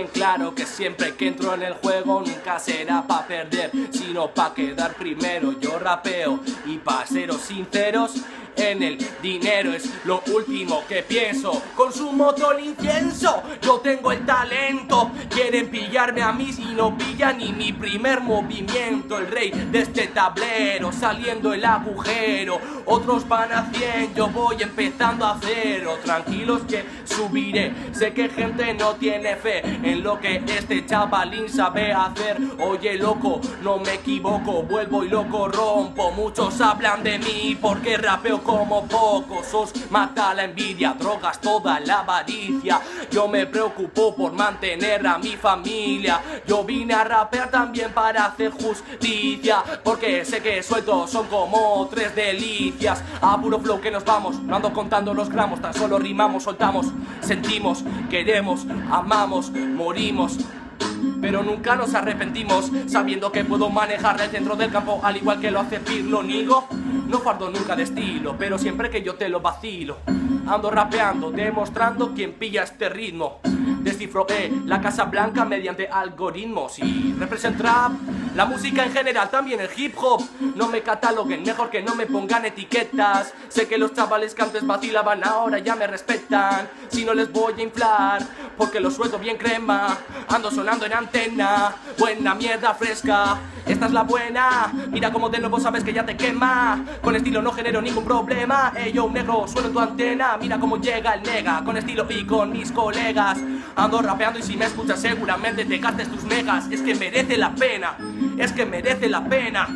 bien claro que siempre que entro en el juego nunca será pa' perder, sino pa' quedar primero. Yo rapeo y pa' seros sinceros, en el dinero es lo último que pienso. Consumo todo el incienso, yo tengo el talento. Quieren pillarme a mí y no pillan ni mi primer movimiento. El rey de este tablero, saliendo el agujero. Otros van a 100, yo voy empezando a 0. Tranquilos que subiré, sé que gente no tiene fe en lo que este chavalín sabe hacer. Oye loco, no me equivoco, vuelvo y lo corrompo. Muchos hablan de mí porque rapeo como pocos. Os mata la envidia, drogas, toda la avaricia. Yo me preocupo por mantener a mi familia. Yo vine a rapear también para hacer justicia, porque sé que sueltos son como 3 delicias. A puro flow que nos vamos, no ando contando los gramos. Tan solo rimamos, soltamos, sentimos, queremos, amamos, morimos, pero nunca nos arrepentimos, sabiendo que puedo manejar el centro del campo al igual que lo hace Pirlo. Nigo, no fardo nunca de estilo, pero siempre que yo te lo vacilo. Ando rapeando, demostrando quién pilla este ritmo. Descifro la Casa Blanca mediante algoritmos y represent rap, la música en general, también el hip hop. No me cataloguen, mejor que no me pongan etiquetas. Sé que los chavales que antes vacilaban ahora ya me respetan. Si no les voy a inflar, porque lo suelto bien crema. Ando sonando en antena, buena mierda fresca. Esta es la buena, mira como de nuevo sabes que ya te quema. Con estilo no genero ningún problema. Yo un negro, sueno en tu antena. Mira cómo llega el nega, con estilo y con mis colegas. Ando rapeando y si me escuchas seguramente te gastes tus megas. Es que merece la pena, es que merece la pena.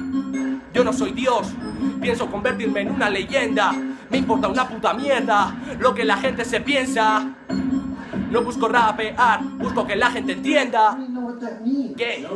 Yo no soy Dios, pienso convertirme en una leyenda. Me importa una puta mierda lo que la gente se piensa. No busco rapear, busco que la gente entienda. I don't know what that means. ¿Qué?